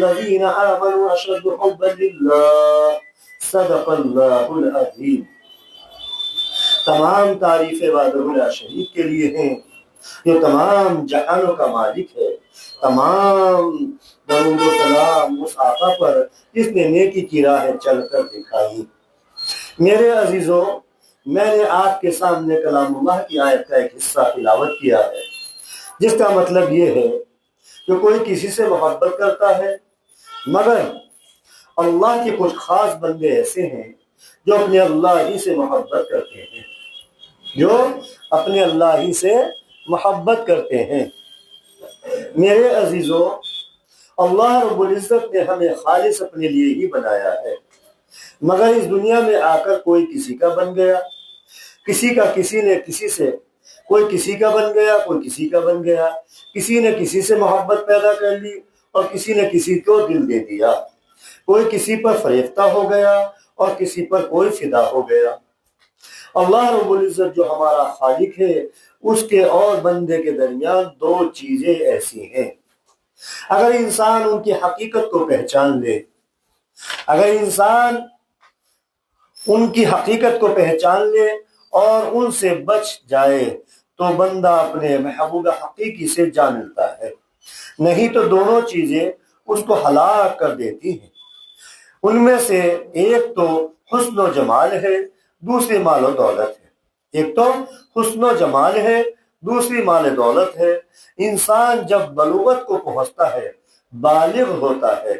والذین آمنوا اشد حبا للہ صدق اللہ العظیم۔ تمام تعریفیں وحدہ لا شریک کے لیے ہیں، جو تمام جہانوں کا مالک ہے۔ تمام درود و سلام اس آقا پر جس نے نیکی کی راہ چل کر دکھائی۔ میرے عزیزوں، میں نے آپ کے سامنے کلام اللہ کی آیت کا ایک حصہ تلاوت کیا ہے، جس کا مطلب یہ ہے کہ کوئی کسی سے محبت کرتا ہے، مگر اللہ کے کچھ خاص بندے ایسے ہیں جو اپنے اللہ ہی سے محبت کرتے ہیں، جو اپنے اللہ ہی سے محبت کرتے ہیں۔ میرے عزیزوں، اللہ رب العزت نے ہمیں خالص اپنے لیے ہی بنایا ہے، مگر اس دنیا میں آ کر کوئی کسی کا بن گیا، کسی نے کسی سے، کوئی کسی کا بن گیا، کوئی کسی کا بن گیا، کسی نے کسی سے محبت پیدا کر لی اور کسی نے کسی کو دل دے دیا، کوئی کسی پر فریفتہ ہو گیا اور کسی پر کوئی فدا ہو گیا۔ اللہ رب العزت جو ہمارا خالق ہے، اس کے اور بندے کے درمیان دو چیزیں ایسی ہیں، اگر انسان ان کی حقیقت کو پہچان لے، اگر انسان ان کی حقیقت کو پہچان لے اور ان سے بچ جائے تو بندہ اپنے محبوب حقیقی سے جا ملتا ہے، نہیں تو دونوں چیزیں اس کو ہلاک کر دیتی ہیں۔ ان میں سے ایک تو حسن و جمال ہے، دوسری مال و دولت ہے۔ ایک تو حسن و جمال ہے، دوسری مال و دولت ہے۔ انسان جب بلوغت کو پہنچتا ہے، بالغ ہوتا ہے،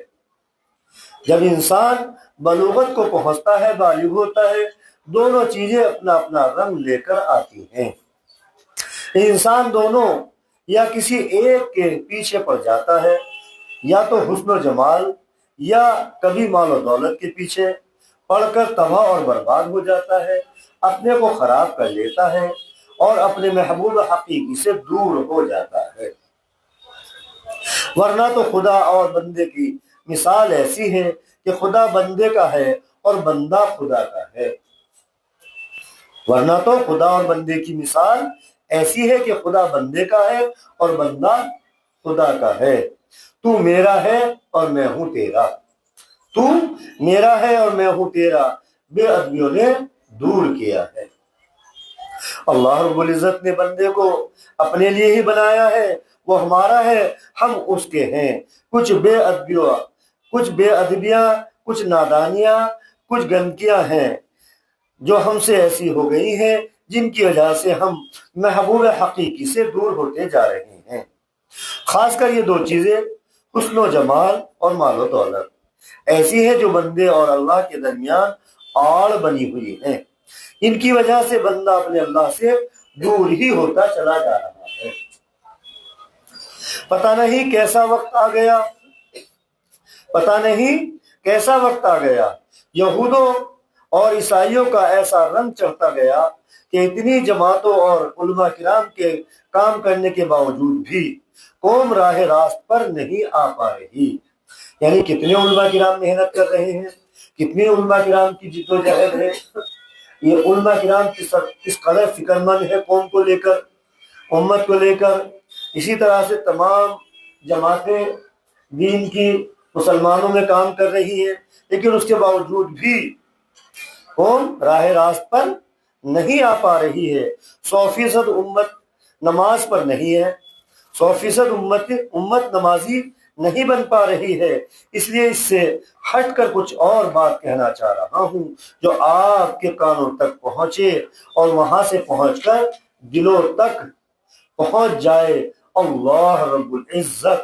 جب انسان بلوغت کو پہنچتا ہے، بالغ ہوتا ہے، دونوں چیزیں اپنا اپنا رنگ لے کر آتی ہیں۔ انسان دونوں یا کسی ایک کے پیچھے پڑ جاتا ہے، یا تو حسن و جمال یا کبھی مال و دولت کے پیچھے پڑ کر تباہ اور برباد ہو جاتا ہے، اپنے کو خراب کر لیتا ہے اور اپنے محبوب حقیقی سے دور ہو جاتا ہے۔ ورنہ تو خدا اور بندے کی مثال ایسی ہے کہ خدا بندے کا ہے اور بندہ خدا کا ہے۔ ورنہ تو خدا اور بندے کی مثال ایسی ہے کہ خدا بندے کا ہے اور بندہ خدا کا ہے۔ تو میرا ہے اور میں ہوں تیرا، تو میرا ہے اور میں ہوں تیرا، بے ادبیوں نے دور کیا ہے۔ اللہ رب العزت نے بندے کو اپنے لیے ہی بنایا ہے، وہ ہمارا ہے، ہم اس کے ہیں۔ کچھ بے ادبیاں، کچھ نادانیاں، کچھ گندگیاں ہیں جو ہم سے ایسی ہو گئی ہیں، جن کی وجہ سے ہم محبوب حقیقی سے دور ہوتے جا رہے ہیں۔ خاص کر یہ دو چیزیں، حسن و جمال اور مال و دولت، ایسی ہے جو بندے اور اللہ کے درمیان آڑ بنی ہوئی ہیں۔ ان کی وجہ سے بندہ اپنے اللہ سے دور ہی ہوتا چلا جا رہا ہے۔ پتہ نہیں کیسا وقت آ گیا، پتہ نہیں کیسا وقت آ گیا، یہودوں اور عیسائیوں کا ایسا رنگ چڑھتا گیا کہ اتنی جماعتوں اور علماء کرام کے کام کرنے کے باوجود بھی قوم راہ راست پر نہیں آ پا رہی۔ یعنی کتنے علماء کرام محنت کر رہے ہیں، کتنے علماء کرام کی جد و جہد ہے، یہ علماء کرام کس قدر فکر مند ہے قوم کو لے کر، امت کو لے کر۔ اسی طرح سے تمام جماعتیں دین کی مسلمانوں میں کام کر رہی ہیں، لیکن اس کے باوجود بھی قوم راہ راست پر نہیں آ پا رہی ہے۔ 100% امت نماز پر نہیں ہے، 100% امت نمازی نہیں بن پا رہی ہے۔ اس لیے اس سے ہٹ کر کچھ اور بات کہنا چاہ رہا ہوں جو آپ کے کانوں تک پہنچے اور وہاں سے پہنچ کر دلوں تک پہنچ جائے۔ اللہ رب العزت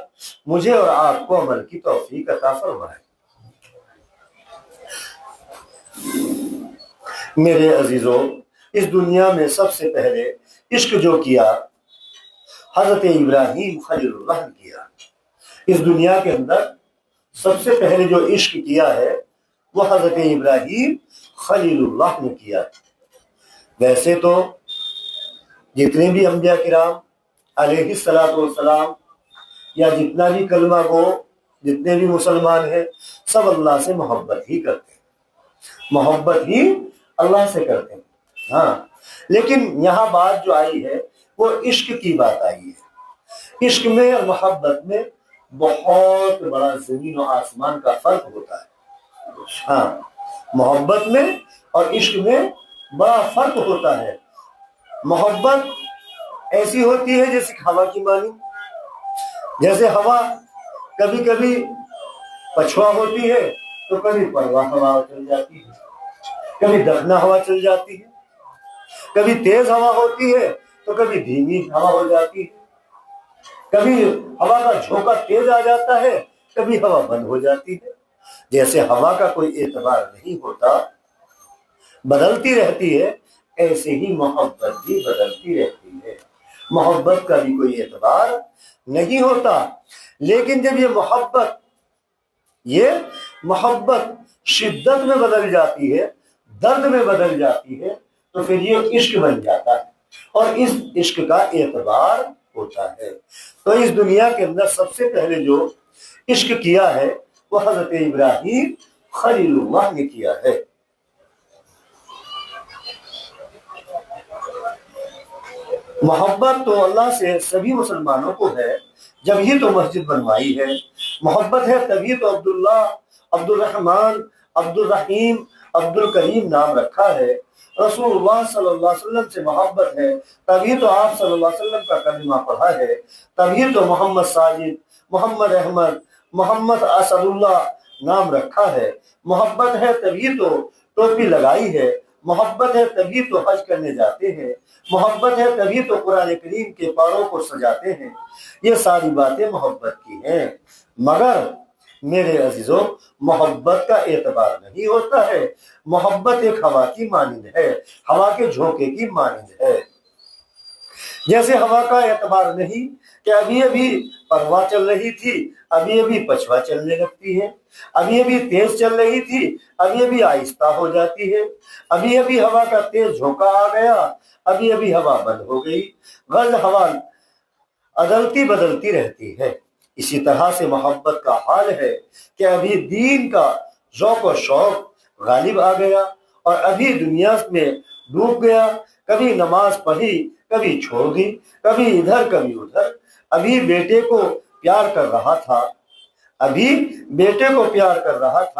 مجھے اور آپ کو عمل کی توفیق عطا فرمائے۔ میرے عزیزوں، اس دنیا میں سب سے پہلے عشق جو کیا حضرت ابراہیم خلیل اللہ نے کیا۔ اس دنیا کے اندر سب سے پہلے جو عشق کیا ہے وہ حضرت ابراہیم خلیل اللہ نے کیا۔ ویسے تو جتنے بھی انبیاء کرام علیہ الصلاۃ والسلام یا جتنا بھی کلمہ گو، جتنے بھی مسلمان ہیں، سب اللہ سے محبت ہی کرتے ہیں، محبت ہی اللہ سے کرتے ہیں۔ ہاں، لیکن یہاں بات جو آئی ہے وہ عشق کی بات آئی ہے۔ عشق میں اور محبت میں بہت بڑا زمین و آسمان کا فرق ہوتا ہے۔ ہاں، محبت میں اور عشق میں بڑا فرق ہوتا ہے۔ محبت ایسی ہوتی ہے جیسے ہوا کی مانی، جیسے ہوا کبھی کبھی پچھوا ہوتی ہے تو کبھی پرواہ ہوا چل جاتی ہے، کبھی دفنا ہوا چل جاتی ہے، کبھی تیز ہوا ہوتی ہے تو کبھی دھیمی ہوا ہو جاتی ہے، کبھی ہوا کا جھونکا تیز آ جاتا ہے، کبھی ہوا بند ہو جاتی ہے۔ جیسے ہوا کا کوئی اعتبار نہیں ہوتا، بدلتی رہتی ہے، ایسے ہی محبت بھی بدلتی رہتی ہے۔ محبت کا بھی کوئی اعتبار نہیں ہوتا، لیکن جب یہ محبت شدت میں بدل جاتی ہے، درد میں بدل جاتی ہے، تو پھر یہ عشق بن جاتا ہے، اور اس عشق کا اعتبار ہوتا ہے۔ تو اس دنیا کے اندر سب سے پہلے جو عشق کیا ہے وہ حضرت ابراہیم خلیل اللہ نے کیا ہے۔ محبت تو اللہ سے سبھی مسلمانوں کو ہے، جب ہی تو مسجد بنوائی ہے۔ محبت ہے تبھی تو عبداللہ، عبد الرحمن، عبد الرحیم، عبد الکریم نام رکھا ہے۔ رسول اللہ صلی اللہ علیہ وسلم سے محبت ہے تبھی تو آپ صلی اللہ علیہ وسلم کا کلمہ پڑھا ہے، تبھی تو محمد ساجد، محمد احمد، محمد اسد اللہ نام رکھا ہے۔ محبت ہے تبھی تو ٹوپی لگائی ہے، محبت ہے تبھی تو حج کرنے جاتے ہیں، محبت ہے تبھی تو قرآن کریم کے پاروں کو سجاتے ہیں۔ یہ ساری باتیں محبت کی ہیں، مگر میرے عزیزوں محبت کا اعتبار نہیں ہوتا ہے۔ محبت ایک ہوا کی مانند ہے، ہوا کے جھونکے کی مانند ہے۔ جیسے ہوا کا اعتبار نہیں کہ ابھی ابھی پرواہ چل رہی تھی، ابھی ابھی پچھوا چلنے لگتی ہے، ابھی ابھی تیز چل رہی تھی، ابھی ابھی آہستہ ہو جاتی ہے، ابھی ابھی ہوا کا تیز جھونکا آ گیا، ابھی ابھی ہوا بند ہو گئی۔ غرض ہوا عدلتی بدلتی رہتی ہے۔ اسی طرح سے محبت کا حال ہے کہ ابھی دین کا ذوق و شوق غالب آ گیا اور ابھی دنیا میں ڈوب گیا، کبھی نماز پڑھی، کبھی چھوڑ دی، کبھی ادھر کبھی ادھر۔ ابھی بیٹے کو پیار کر رہا تھا، ابھی بیٹے کو پیار کر رہا تھا،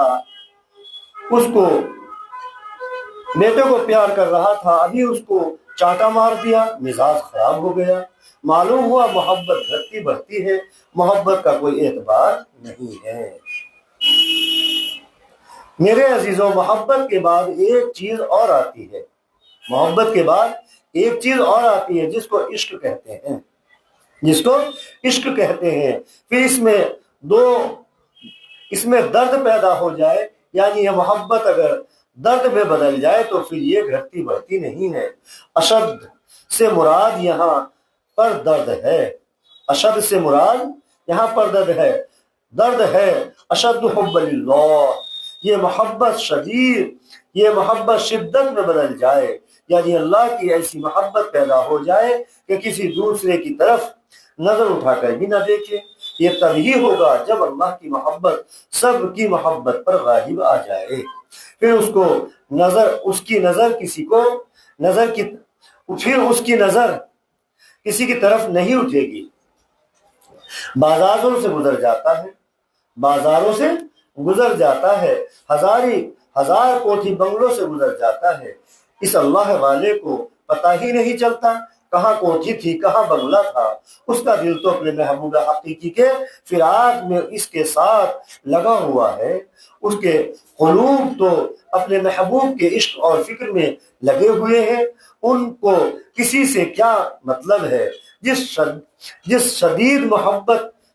ابھی اس کو چانٹا مار دیا، مزاج خراب ہو گیا۔ معلوم ہوا محبت گھٹتی بڑھتی ہے، محبت کا کوئی اعتبار نہیں ہے۔ میرے عزیزوں محبت کے بعد ایک چیز اور آتی ہے، محبت کے بعد ایک چیز اور آتی ہے جس کو عشق کہتے ہیں۔ پھر اس میں درد پیدا ہو جائے، یعنی یہ محبت اگر درد میں بدل جائے تو پھر یہ گھٹتی بڑھتی نہیں ہے۔ اشد سے مراد یہاں پر درد ہے، اشد سے مراد یہاں پر درد ہے۔ اشد حب اللہ، یہ محبت شدت میں بدل جائے، یعنی اللہ کی ایسی محبت پیدا ہو جائے کہ کسی دوسرے کی طرف نظر اٹھا کر بھی نہ دیکھے۔ یہ تبھی ہوگا جب اللہ کی محبت سب کی محبت پر غالب آ جائے، پھر اس کی نظر کسی کی طرف نہیں اٹھے گی۔ بازاروں سے گزر جاتا ہے، ہزار کوٹھی بنگلوں سے گزر جاتا ہے، اس اللہ والے کو پتہ ہی نہیں چلتا کہاں کوٹھی تھی، کہاں بنگلہ تھا۔ اس کا دل تو اپنے محبوب حقیقی کے فراق میں اس کے ساتھ لگا ہوا ہے، اس کے قلوب تو اپنے محبوب کے عشق اور فکر میں لگے ہوئے ہیں۔ ان کو کسی سے کیا مطلب ہے؟ جس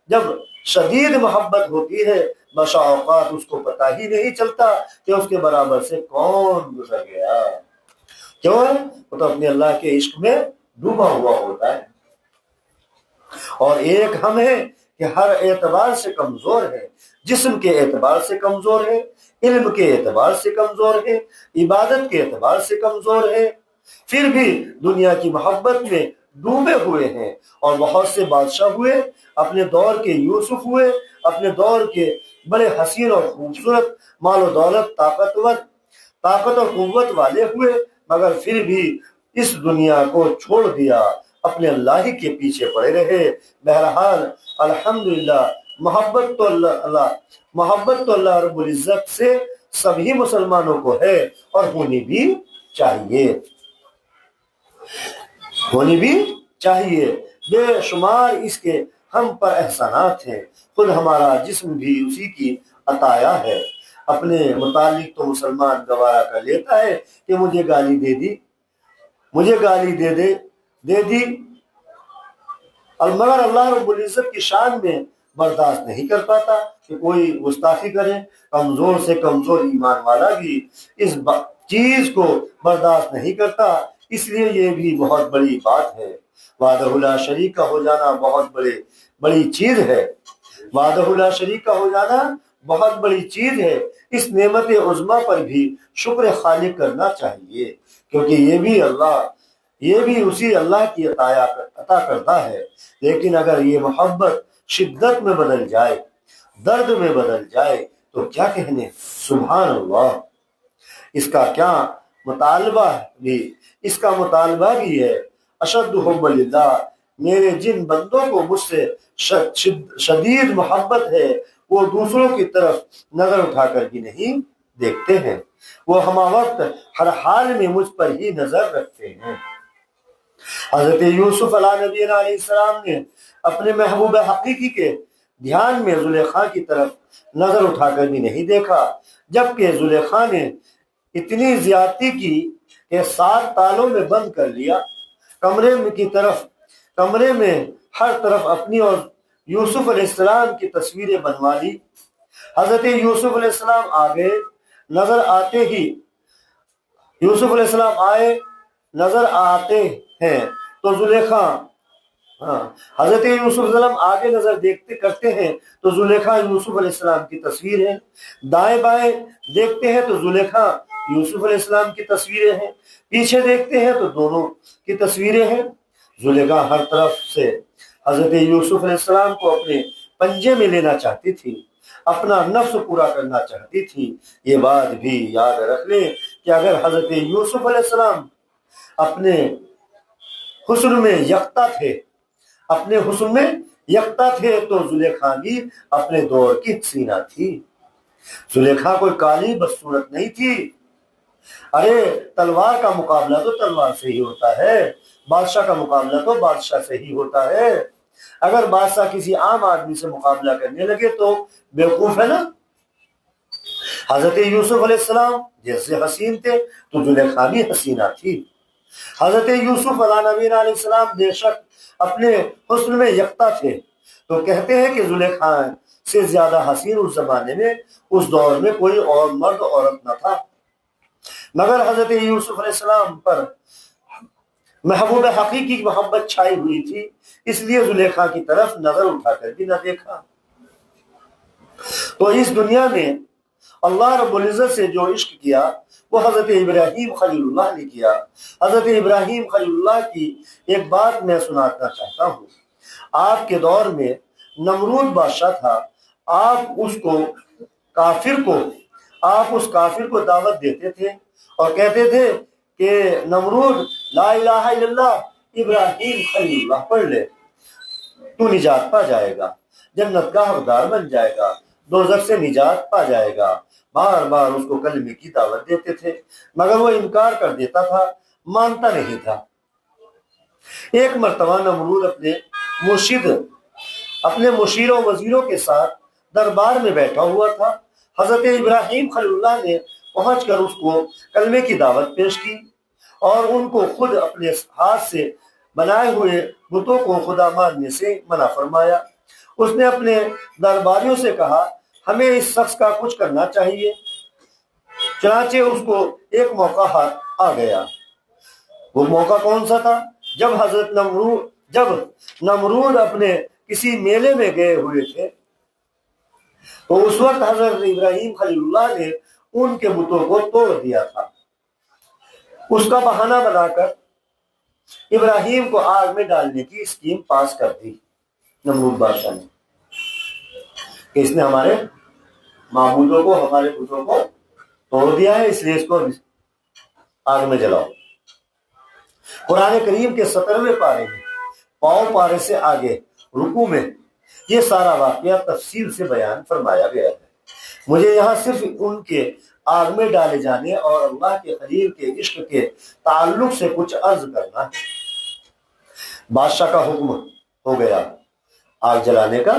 جب شدید محبت ہوتی ہے بسا اوقات اس کو پتہ ہی نہیں چلتا کہ اس کے برابر سے کون گزر گیا۔ کیوں ہے؟ وہ تو اپنے اللہ کے عشق میں ڈوبا ہوا ہوتا ہے۔ اور ایک ہم ہے کہ ہر اعتبار سے کمزور ہے، جسم کے اعتبار سے کمزور ہے، علم کے اعتبار سے کمزور ہے، عبادت کے اعتبار سے کمزور ہے، پھر بھی دنیا کی محبت میں ڈوبے ہوئے ہیں۔ اور بہت سے بادشاہ ہوئے، اپنے دور کے یوسف ہوئے، اپنے دور کے بڑے حسین اور خوبصورت، مال و دولت، طاقت اور قوت والے ہوئے، مگر پھر بھی اس دنیا کو چھوڑ دیا، اپنے اللہ ہی کے پیچھے پڑے رہے۔ بہرحال الحمدللہ محبت تو اللہ رب العزت سے سبھی مسلمانوں کو ہے اور ہونی بھی چاہیے، ہونی بھی چاہیے۔ بے شمار اس کے ہم پر احسانات ہیں، خود ہمارا جسم بھی اسی کی عطایا ہے۔ اپنے متعلق تو مسلمان گوارا کر لیتا ہے کہ مجھے گالی دے دی، مجھے گالی دے دی، مگر اللہ رب العزت کی شان میں برداشت نہیں کر پاتا کہ کوئی گستاخی کرے۔ کمزور سے کمزور ایمان والا بھی اس چیز کو برداشت نہیں کرتا، اس لیے یہ بھی بہت بڑی بات ہے۔ وحدہ لا شریک کا ہو جانا بہت بڑی چیز ہے، وحدہ لا شریک کا ہو جانا بہت بڑی چیز ہے۔ اس نعمت عظمیٰ پر بھی شکر خالق کرنا چاہیے، کیونکہ یہ بھی اسی اللہ کی عطا کرتا ہے۔ لیکن اگر یہ محبت شدت میں بدل جائے، درد میں بدل جائے تو کیا کہنے، سبحان اللہ۔ اس کا مطالبہ بھی ہے، اشد حب للہ، میرے جن بندوں کو مجھ سے شدید محبت ہے وہ دوسروں کی طرف نظر اٹھا کر بھی نہیں دیکھتے ہیں، وہ ہمہ وقت ہر حال میں مجھ پر ہی نظر رکھتے ہیں۔ حضرت یوسف علیہ نبی علیہ السلام نے اپنے محبوب حقیقی کے دھیان میں زلیخا کی طرف نظر اٹھا کر بھی نہیں دیکھا، جبکہ زلیخا نے اتنی زیادتی کی کہ 7 تالوں میں بند کر لیا، کمرے میں ہر طرف اپنی اور یوسف علیہ السلام کی تصویریں بنوا لی۔ حضرت یوسف علیہ السلام نظر آتے ہیں تو زلیخا حضرت یوسف علیہ السلام آگے نظر کرتے ہیں تو زلیخا یوسف علیہ السلام کی تصویر ہے، دائیں بائیں دیکھتے ہیں تو زلیخا یوسف علیہ السلام کی تصویریں ہیں، پیچھے دیکھتے ہیں تو دونوں کی تصویریں ہیں۔ زلیخا ہر طرف سے حضرت یوسف علیہ السلام کو اپنے پنجے میں لینا چاہتی تھی، اپنا نفس پورا کرنا چاہتی تھی۔ یہ بات بھی یاد رکھ لیں کہ اگر حضرت یوسف علیہ السلام اپنے حسن میں یکتا تھے تو زلیخا بھی اپنے دور کی حسینہ تھی۔ زلیخا کوئی کالی بدصورت نہیں تھی۔ ارے تلوار کا مقابلہ تو تلوار سے ہی ہوتا ہے، بادشاہ کا مقابلہ تو بادشاہ سے ہی ہوتا ہے۔ اگر بادشاہ کسی عام آدمی سے مقابلہ کرنے لگے تو بیوقوف ہے نا۔ حضرت یوسف علیہ السلام جیسے حسین تھے تو زلیخا بھی حسینہ تھی۔ حضرت یوسف علیہ نبی علیہ السلام بے شک اپنے حسن میں یکتا تھے، تو کہتے ہیں کہ زلیخا سے زیادہ حسین اس زمانے میں، اس دور میں کوئی اور مرد عورت نہ تھا، مگر حضرت یوسف علیہ السلام پر محبوب حقیقی کی محبت چھائی ہوئی تھی، اس لیے زلیخا کی طرف نظر اٹھا کر بھی نہ دیکھا۔ تو اس دنیا میں اللہ رب العزت سے جو عشق کیا وہ حضرت ابراہیم خلیل اللہ نے کیا۔ حضرت ابراہیم خلیل اللہ کی ایک بات میں سنانا چاہتا ہوں۔ آپ کے دور میں نمرود بادشاہ تھا، آپ اس کافر کو دعوت دیتے تھے اور کہتے تھے کہ نمرود لا الہ الا اللہ ابراہیم خلیل اللہ پڑھ لے تو نجات پا جائے گا، جنت کا حقدار بن جائے گا، دوزخ سے نجات پا جائے گا۔ بار بار اس کو کلمے کی دعوت دیتے تھے مگر وہ انکار کر دیتا تھا، مانتا نہیں تھا۔ ایک مرتبہ نمرود اپنے مشیروں وزیروں کے ساتھ دربار میں بیٹھا ہوا تھا۔ حضرت ابراہیم خلیل اللہ نے پہنچ کر اس کو کلمے کی دعوت پیش کی اور ان کو خود اپنے ہاتھ سے بنائے ہوئے بتوں کو خدا ماننے سے منع فرمایا۔ اس نے اپنے درباریوں سے کہا ہمیں اس شخص کا کچھ کرنا چاہیے۔ چنانچہ اس کو ایک موقع ہاتھ آ گیا۔ وہ موقع کون سا تھا؟ جب نمرود اپنے کسی میلے میں گئے ہوئے تھے تو اس وقت حضرت ابراہیم خلیل اللہ نے ان کے بتوں کو توڑ دیا تھا۔ اس کا بہانہ بنا کر ابراہیم کو آگ میں ڈالنے کی اسکیم پاس کر دی نمرود بادشاہ نے کہ اس نے ہمارے معبودوں کو، ہمارے بتوں کو توڑ دیا ہے، اس لیے اس کو آگ میں جلاؤ۔ قرآن کریم کے 17ویں پارے میں پاؤں پارے سے آگے رکوع میں یہ سارا واقعہ تفصیل سے بیان فرمایا گیا ہے۔ مجھے یہاں صرف ان کے آگ میں ڈالے جانے اور اللہ کے خلیل کے عشق کے تعلق سے کچھ عرض کرنا ہے۔ بادشاہ کا حکم ہو گیا آگ جلانے کا،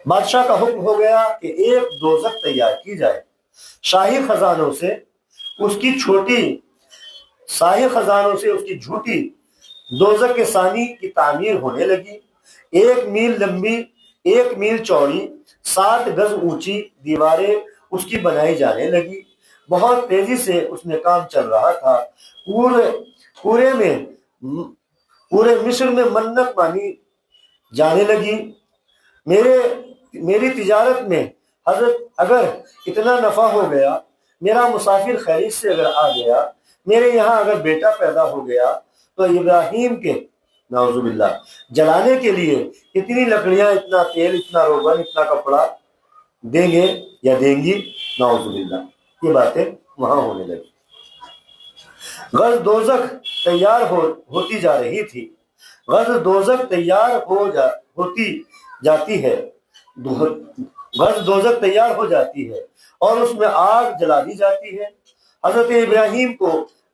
بادشاہ کا حکم ہو گیا کہ ایک دوزخ تیار کی جائے، شاہی خزانوں سے اس کی جھوٹی دوزخ کے ثانی کی تعمیر ہونے لگی۔ 1 میل لمبی 1 میل چوڑی 7 گز اونچی دیواریں اس کی بنائی جانے لگی۔ بہت تیزی سے اس میں کام چل رہا تھا۔ پورے مصر میں منت مانی جانے لگی۔ میری تجارت میں حضرت اگر اتنا نفع ہو گیا، میرا مسافر خیریت سے اگر آ گیا، میرے یہاں اگر بیٹا پیدا ہو گیا، تو ابراہیم کے نعوذ باللہ جلانے کے لیے اتنی لکڑیاں، اتنا تیل، اتنا روغن، اتنا کپڑا دیں گے یا دیں گی، نعوذ باللہ۔ یہ باتیں وہاں ہونے لگی۔ غرض دوزخ تیار ہوتی جا رہی تھی، غرض دوزخ تیار ہوتی جاتی ہے، غرض دوزخ تیار ہو جاتی ہے اور اس میں آگ جلا دی جاتی ہے۔ حضرت ابراہیم کو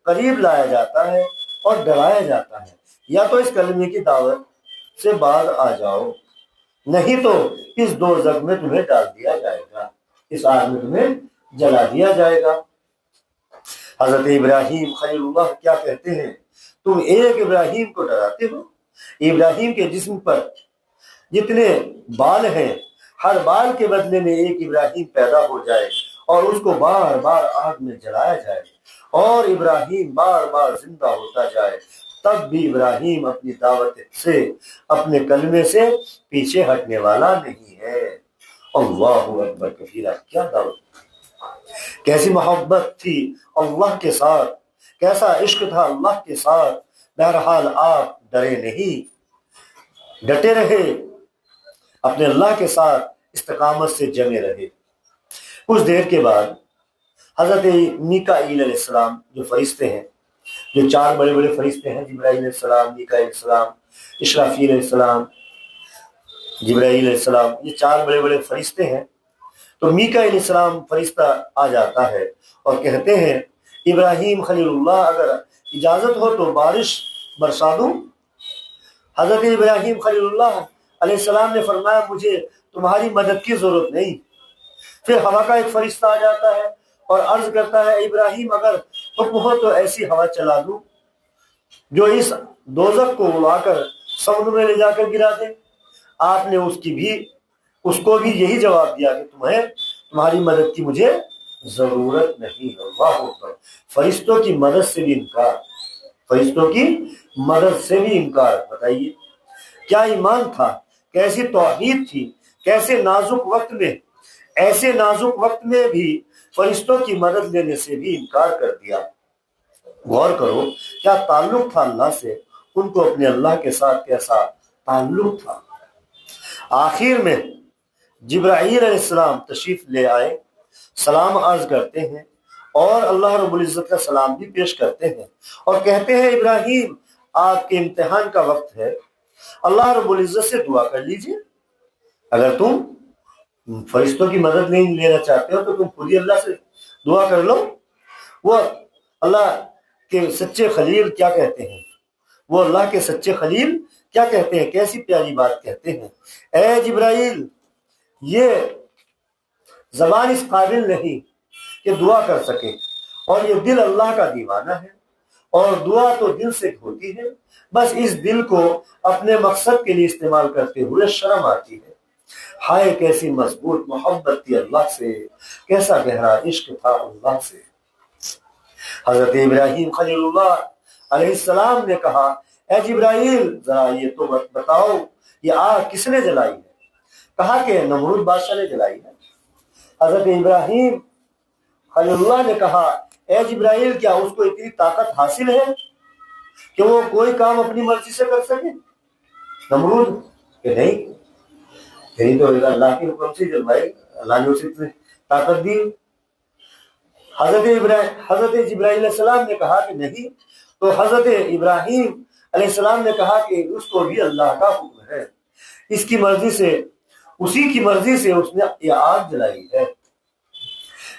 قریب لایا جاتا ہے اور ڈرایا جاتا ہے، یا تو اس کلمے کی دعوت سے باز آ جاؤ، نہیں تو اس دوزخ میں تمہیں ڈال دیا جائے گا، اس آگ میں تمہیں جلا دیا جائے گا۔ حضرت ابراہیم خلیل اللہ کیا کہتے ہیں؟ تم ایک ابراہیم کو ڈراتے ہو؟ ابراہیم کے جسم پر جتنے بال ہیں، ہر بال کے بدلے میں ایک ابراہیم پیدا ہو جائے اور اس کو بار بار آگ میں جلایا جائے اور ابراہیم بار بار زندہ ہوتا جائے، تب بھی ابراہیم اپنی دعوت سے، اپنے کلمے سے پیچھے ہٹنے والا نہیں ہے۔ اللہ اکبر کبیرہ، کیا دعوت، کیسی محبت تھی اللہ کے ساتھ، کیسا عشق تھا اللہ کے ساتھ۔ بہرحال آپ ڈرے نہیں، ڈٹے رہے، اپنے اللہ کے ساتھ استقامت سے جمے رہے۔ کچھ دیر کے بعد حضرت میکائیل علیہ السلام، جو فرشتے ہیں، جو 4 بڑے بڑے فرشتے ہیں، جبرائیل علیہ السلام، میکائیل علیہ السلام، اسرافیل علیہ السلام، جبرائیل علیہ السلام، یہ 4 بڑے بڑے فرشتے ہیں۔ تو میکائیل علیہ السلام فرشتہ آ جاتا ہے اور کہتے ہیں ابراہیم خلیل اللہ، اگر اجازت ہو تو بارش برسا دوں۔ حضرت ابراہیم خلیل اللہ علیہ السلام نے فرمایا مجھے تمہاری مدد کی ضرورت نہیں۔ پھر ہوا کا ایک فرشتہ آ جاتا ہے اور عرض کرتا ہے ابراہیم اگر حکم ہو تو ایسی ہوا چلا دوں جو اس دوزخ کو اڑا کر سمندر میں لے جا کر گرا دے۔ آپ نے اس کو بھی یہی جواب دیا کہ تمہاری مدد کی مجھے ضرورت نہیں۔ اللہ اکبر، فرشتوں کی مدد سے بھی انکار، فرشتوں کی مدد سے بھی انکار۔ بتائیے کیا ایمان تھا، کیسی توحید تھی، کیسے نازک وقت میں، ایسے نازک وقت میں بھی فرشتوں کی مدد لینے سے بھی انکار کر دیا۔ غور کرو کیا تعلق تھا اللہ سے، ان کو اپنے اللہ کے ساتھ کیسا تعلق تھا۔ آخر میں جبرائیل علیہ السلام تشریف لے آئے، سلام عرض کرتے ہیں اور اللہ رب العزت کا سلام بھی پیش کرتے ہیں اور کہتے ہیں ابراہیم آپ کے امتحان کا وقت ہے، اللہ رب العزت سے دعا کر لیجئے۔ اگر تم فرشتوں کی مدد نہیں لینا چاہتے ہو تو تم خود ہی اللہ سے دعا کر لو۔ وہ اللہ کے سچے خلیل کیا کہتے ہیں، وہ اللہ کے سچے خلیل کیا کہتے ہیں، کیسی پیاری بات کہتے ہیں، اے جبرائیل یہ زبان اس قابل نہیں کہ دعا کر سکے، اور یہ دل اللہ کا دیوانہ ہے، اور دعا تو دل سے ہوتی ہے، بس اس دل کو اپنے مقصد کے لیے استعمال کرتے ہوئے شرم آتی ہے۔ ہائے کیسی مضبوط محبت تھی اللہ سے، کیسا گہرا عشق تھا اللہ سے۔ حضرت ابراہیم خلیل اللہ علیہ السلام نے کہا اے جبرائیل ذرا یہ تو بتاؤ یہ آگ کس نے جلائی ہے؟ کہا کہ نمرود بادشاہ نے جلائی ہے۔ حضرت ابراہیم خلیل اللہ نے کہا اے جبرائیل کیا اس کو اتنی طاقت حاصل ہے کہ وہ کوئی کام اپنی مرضی سے کر سکے؟ نمرود کہ نہیں، یہی تو اللہ کے حکم سے جلوائی، اللہ نے اسے اتنی طاقت دی۔ حضرت جبرائیل علیہ السلام نے کہا کہ نہیں، تو حضرت ابراہیم علیہ السلام نے کہا کہ اس کو بھی اللہ کا حکم ہے، اس کی مرضی سے، اسی کی مرضی سے اس نے یہ آگ جلائی ہے۔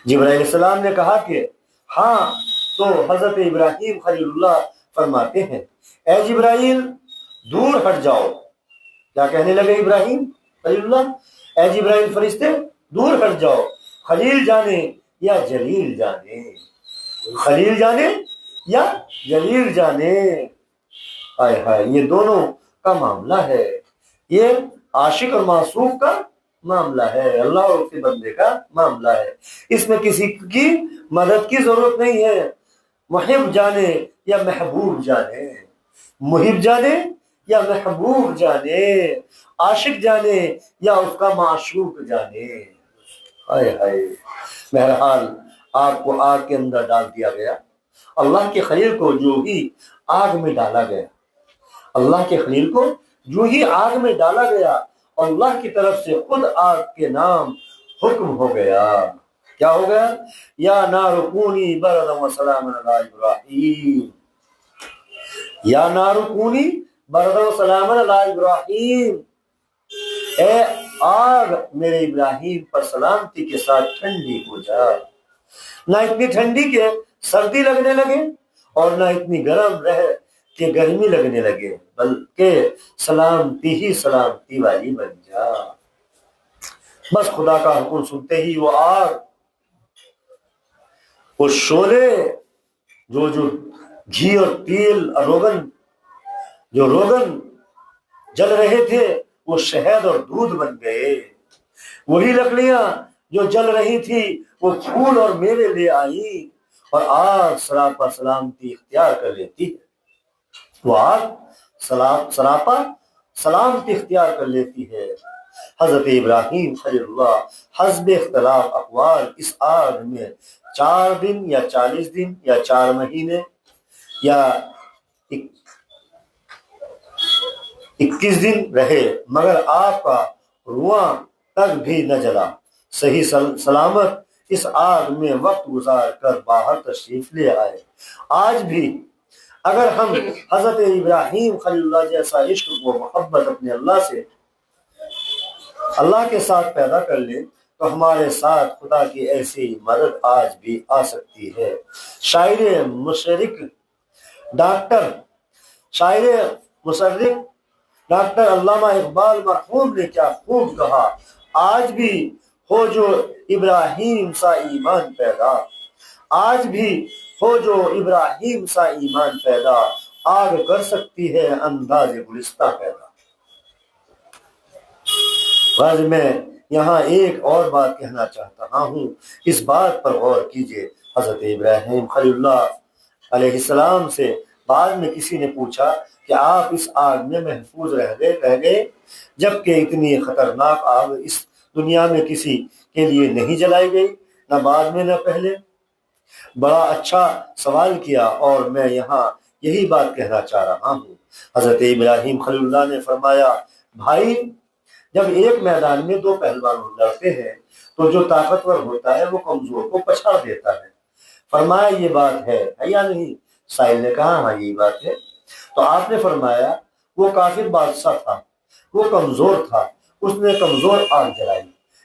جبرائیل علیہ السلام نے کہا کہ ہاں، تو حضرت ابراہیم خلیل اللہ فرماتے ہیں اے جبرائیل دور ہٹ جاؤ۔ کیا کہنے لگے ابراہیم خلیل اللہ؟ اے جبرائیل فرشتے دور ہٹ جاؤ، خلیل جانے یا جلیل جانے، خلیل جانے یا جلیل جانے۔ ہائے ہائے، یہ دونوں کا معاملہ ہے، یہ عاشق اور معصوق کا معاملہ ہے، اللہ اور اس کے بندے کا معاملہ ہے۔ اس میں کسی کی مدد کی ضرورت نہیں ہے۔ محب جانے یا محبوب جانے، محب جانے یا محبوب جانے، عاشق جانے یا اس کا معشوق جانے۔ ہائے ہائے، بہرحال آپ کو آگ کے اندر ڈال دیا گیا۔ اللہ کے خلیل کو جو ہی آگ میں ڈالا گیا، اللہ کے خلیل کو جو ہی آگ میں ڈالا گیا، اللہ کی طرف سے خود آگ کے نام حکم ہو گیا۔ کیا ہو گیا؟ یا نار کونی بردا و سلاما علی ابراہیم، یا نار کونی بردا و سلاما علی ابراہیم، اے آگ میرے ابراہیم پر سلامتی کے ساتھ ٹھنڈی ہو جا۔ نہ اتنی ٹھنڈی کہ سردی لگنے لگے اور نہ اتنی گرم رہے کہ گرمی لگنے لگے، بلکہ سلامتی ہی سلامتی والی بن جا۔ بس خدا کا حکم سنتے ہی وہ آگ، وہ شعلے جو گھی اور تیل اور روغن جل رہے تھے، وہ شہد اور دودھ بن گئے۔ وہی لکڑیاں جو جل رہی تھی وہ پھول اور میوے لے آئی، اور آگ سراپا سلامتی اختیار کر لیتی ہے۔ وہ آگ سراپا سلامتی اختیار کر لیتی ہے۔ حضرت ابراہیم خلیل اللہ حسب اختلاف اقوال اس آگ میں 4 دن یا 40 دن یا 4 مہینے یا 21 دن رہے، مگر آپ کا رواں تک بھی نہ جلا، صحیح سلامت اس آگ میں وقت گزار کر باہر تشریف لے آئے۔ آج بھی اگر ہم حضرت ابراہیم خلیل اللہ جیسا عشق و محبت اپنے اللہ کے ساتھ پیدا کر لیں تو ہمارے ساتھ خدا کی ایسی مدد آج بھی آ سکتی ہے۔ شاعر مصرف ڈاکٹر علامہ اقبال مرحوم نے کیا خوب کہا، آج بھی ہو جو ابراہیم سا ایمان پیدا، آج بھی ہو جو ابراہیم سا ایمان پیدا، آگ کر سکتی ہے انداز گلستہ پیدا۔ غرض میں یہاں ایک اور بات کہنا چاہتا ہوں، اس بات پر غور کیجئے۔ حضرت ابراہیم خلیل اللہ علیہ السلام سے بعد میں کسی نے پوچھا کہ آپ اس آگ میں محفوظ رہ گئے جبکہ اتنی خطرناک آگ اس دنیا میں کسی کے لیے نہیں جلائی گئی، نہ بعد میں نہ پہلے۔ بڑا اچھا سوال کیا، اور میں یہاں یہی بات کہنا چاہ رہا ہوں۔ حضرت ابراہیم خلیل اللہ نے فرمایا، بھائی جب ایک میدان میں 2 پہلوان لڑتے ہیں تو جو طاقتور ہوتا ہے وہ کمزور کو پچھاڑ دیتا ہے۔ فرمایا یہ بات ہے یا نہیں؟ سائل نے کہا ہاں یہی بات ہے۔ تو آپ نے فرمایا وہ کافر بادشاہ تھا، وہ کمزور تھا، اس نے کمزور آگ جلائی۔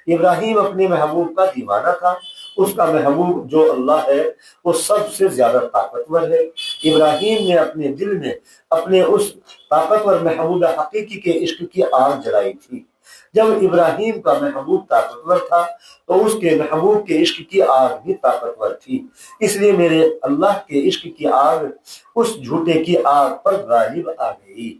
ابراہیم اپنے محبوب کا دیوانہ تھا، اس کا محبوب جو اللہ ہے وہ سب سے زیادہ طاقتور ہے۔ ابراہیم نے اپنے دل میں اپنے اس طاقتور محبوب حقیقی کے عشق کی آگ جلائی تھی۔ جب ابراہیم کا محبوب طاقتور تھا تو اس کے محبوب کے عشق کی آگ بھی طاقتور تھی، اس لیے میرے اللہ کے عشق کی آگ اس جھوٹے کی آگ پر غالب آ گئی۔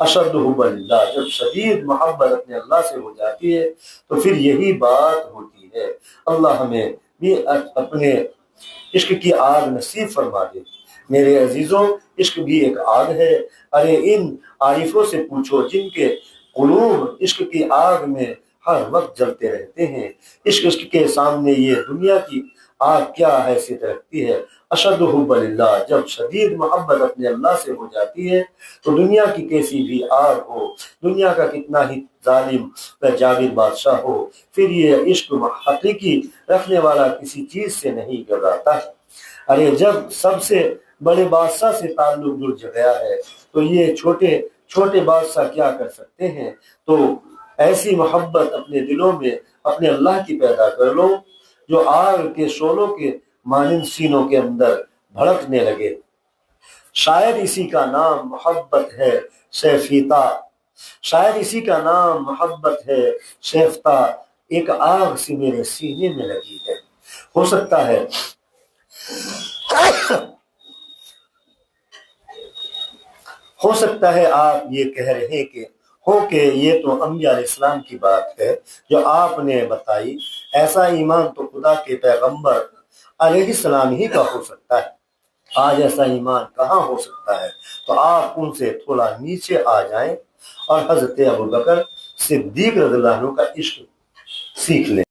اشد حب اللہ، جب شدید محبت اپنے اللہ سے ہو جاتی ہے تو پھر یہی بات ہوتی ہے۔ اللہ ہمیں بھی اپنے عشق کی آگ نصیب فرما دے۔ میرے عزیزوں، عشق بھی ایک آگ ہے۔ ارے ان عارفوں سے پوچھو جن کے قلوب عشق کی آگ میں ہر وقت جلتے رہتے ہیں، عشق کے سامنے یہ دنیا کی آگ کیا حیثیت رکھتی ہے۔ اشد حب اللہ، جب شدید محبت اپنے اللہ سے ہو جاتی ہے تو دنیا کی کیسی بھی آگ ہو، دنیا کا کتنا ہی ظالم و جابر بادشاہ ہو، پھر یہ عشق حقیقی رکھنے والا کسی چیز سے نہیں گھبراتا ہے۔ ارے جب سب سے بڑے بادشاہ سے تعلق جڑ گیا ہے تو یہ چھوٹے چھوٹے بادشاہ کیا کر سکتے ہیں؟ تو ایسی محبت اپنے دلوں میں اپنے اللہ کی پیدا کر لو جو آگ کے شعلوں کے مانند سینوں کے اندر بھڑکنے لگے۔ شاید اسی کا نام محبت ہے شیفتہ، شاید اسی کا نام محبت ہے شیفتہ، ایک آگ سی میرے سینے میں لگی ہے۔ ہو سکتا ہے ہو سکتا ہے آپ یہ کہہ رہے کہ یہ تو انبیاء علیہ السلام کی بات ہے جو آپ نے بتائی، ایسا ایمان تو خدا کے پیغمبر علیہ السلام ہی کا ہو سکتا ہے، آج ایسا ایمان کہاں ہو سکتا ہے؟ تو آپ ان سے تھوڑا نیچے آ جائیں اور حضرت ابوبکر صدیق رضی اللہ عنہ کا عشق سیکھ لیں۔